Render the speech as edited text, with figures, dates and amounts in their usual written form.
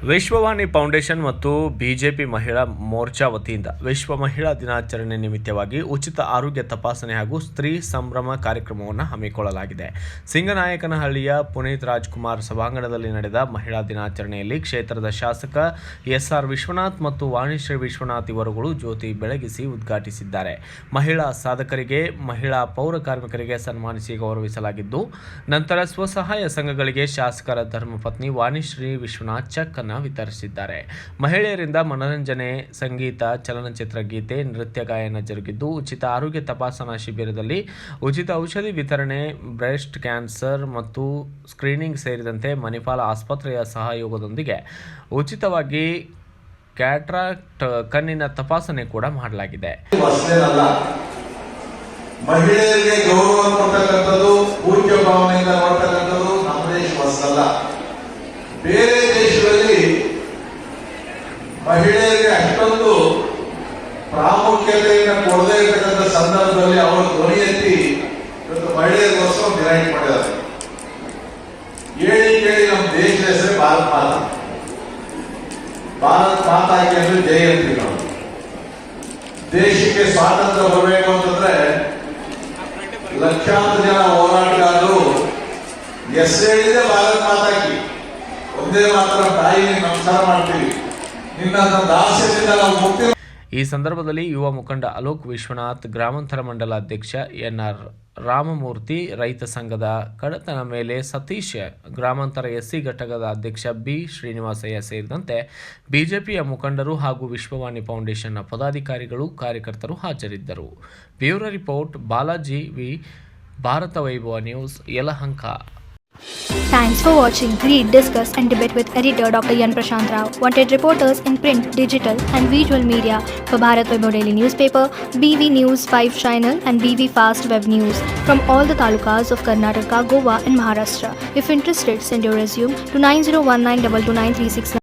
Vishwavani foundation ಮತ್ತು BJP ಮಹಿಳಾ ಮೋರ್ಚಾ ವತಿಯಿಂದ ವಿಶ್ವ ಮಹಿಳಾ ದಿನಾಚರಣೆ ನಿಮಿತ್ತವಾಗಿ ಉಚಿತ ಆರೋಗ್ಯ ತಪಾಸಣೆ ಹಾಗೂ ಸ್ತ್ರೀ ಸಂಭ್ರಮ ಕಾರ್ಯಕ್ರಮವನ್ನು ಹಮ್ಮಿಕೊಳ್ಳಲಾಗಿದೆ. ಸಿಂಗನಾಯಕನಹಳ್ಳಿಯ ಪುನೀತ್ ರಾಜ್ಕುಮಾರ್ ಸಭಾಂಗಣದಲ್ಲಿ ನಡೆದ ಮಹಿಳಾ ದಿನಾಚರಣೆಯಲ್ಲಿ ಕ್ಷೇತ್ರದ ಶಾಸಕ ಎಸ್.ಆರ್. ವಿಶ್ವನಾಥ್ ಮತ್ತು ವಾಣಿಶ್ರೀ ವಿಶ್ವನಾಥ್ ಇವರುಗಳು ಜ್ಯೋತಿ ಬೆಳಗಿಸಿ ಉದ್ಘಾಟಿಸಿದ್ದಾರೆ. ಮಹಿಳಾ ಸಾಧಕರಿಗೆ, ಮಹಿಳಾ ಪೌರ ಕಾರ್ಮಿಕರಿಗೆ ಸನ್ಮಾನಿಸಿ ಗೌರವಿಸಲಾಗಿದ್ದು, ನಂತರ ಸ್ವಸಹಾಯ ಸಂಘಗಳಿಗೆ ಶಾಸಕರ ಧರ್ಮಪತ್ನಿ ವಾಣಿಶ್ರೀ ವಿಶ್ವನಾಥ್ ಚೆಕ್ ವಿತರಿಸಿದ್ದಾರೆ. ಮಹಿಳೆಯರಿಂದ ಮನರಂಜನೆ, ಸಂಗೀತ, ಚಲನಚಿತ್ರ ಗೀತೆ, ನೃತ್ಯ ಗಾಯನ ಜರುಗಿದ್ದು, ಉಚಿತ ಆರೋಗ್ಯ ತಪಾಸಣಾ ಶಿಬಿರದಲ್ಲಿ ಉಚಿತ ಔಷಧಿ ವಿತರಣೆ, ಬ್ರೆಸ್ಟ್ ಕ್ಯಾನ್ಸರ್ ಮತ್ತು ಸ್ಕ್ರೀನಿಂಗ್ ಸೇರಿದಂತೆ ಮಣಿಪಾಲ ಆಸ್ಪತ್ರೆಯ ಸಹಯೋಗದೊಂದಿಗೆ ಉಚಿತವಾಗಿ ಕ್ಯಾಟ್ರಾಕ್ಟ್ ಕಣ್ಣಿನ ತಪಾಸಣೆ ಕೂಡ ಮಾಡಲಾಗಿದೆ. ಮಹಿಳೆಯರಿಗೆ ಗೌರವ ಕೊಡ್ತಕ್ಕಂಥದ್ದು, ಪೂಜ್ಯ ಭಾವನೆಯಿಂದ ನೋಡ್ತಕ್ಕಂಥದ್ದು ನಮ್ಮ ದೇಶವಲ್ಲ. ಬೇರೆ ದೇಶದಲ್ಲಿ ಮಹಿಳೆಯರಿಗೆ ಅಷ್ಟೊಂದು ಪ್ರಾಮುಖ್ಯತೆಯನ್ನು ಕೊಡದೇ ಇರತಕ್ಕಂಥ ಸಂದರ್ಭದಲ್ಲಿ ಅವರು ಧ್ವನಿ ಎತ್ತಿ ಇವತ್ತು ಮಹಿಳೆಯರಿಗೋಸ್ಕರ ಡಿನೈಟ್ ಮಾಡಿದ್ದಾರೆ. ಕೇಳಿ ನಮ್ಮ ದೇಶದ ಹೆಸರೇ ಭಾರತ ಮಾತಾ. ಭಾರತ ಮಾತಾಕ್ಕೆ ಅಂದ್ರೆ ಜೈ ಅಂತೀವಿ ನಾವು. ದೇಶಕ್ಕೆ ಸ್ವಾತಂತ್ರ್ಯ ಬರಬೇಕು ಅಂತಂದ್ರೆ ಲಕ್ಷಾಂತರ ಜನ ಹೋರಾಟಗಾರರು ಹೇಳಿದೆ ಭಾರತ ಮಾತಾಕಿ ಒಂದೇ ಮಾತ್ರ ತಾಯಿ ನಮಸ್ಕಾರ ಮಾಡ್ತೀವಿ, ನಿನ್ನ ದಾಸ್ಯದಿಂದ ನಾವು ಮುಕ್ತಿ. ಈ ಸಂದರ್ಭದಲ್ಲಿ ಯುವ ಮುಖಂಡ ಅಲೋಕ್ ವಿಶ್ವನಾಥ್, ಗ್ರಾಮಾಂತರ ಮಂಡಲ ಅಧ್ಯಕ್ಷ ಎನ್.ಆರ್. ರಾಮಮೂರ್ತಿ, ರೈತ ಸಂಘದ ಕಡತನ ಮೇಲೆ ಸತೀಶ್, ಗ್ರಾಮಾಂತರ ಎಸ್ಸಿ ಘಟಕದ ಅಧ್ಯಕ್ಷ ಬಿ. ಶ್ರೀನಿವಾಸಯ್ಯ ಸೇರಿದಂತೆ ಬಿಜೆಪಿಯ ಮುಖಂಡರು ಹಾಗೂ ವಿಶ್ವವಾಣಿ ಫೌಂಡೇಶನ್ನ ಪದಾಧಿಕಾರಿಗಳು, ಕಾರ್ಯಕರ್ತರು ಹಾಜರಿದ್ದರು. Bureau report, Balaji V, Bharata Vaibhava news, Yelahanka. Thanks for watching. Read, discuss and debate with editor Dr. Yan Prashant Rao. Wanted reporters in print, digital and visual media for Bharat Vaibhav Daily Newspaper, BV News 5 Channel and BV Fast Web News from all the talukas of Karnataka, Goa and Maharashtra. If interested, send your resume to 9019229369.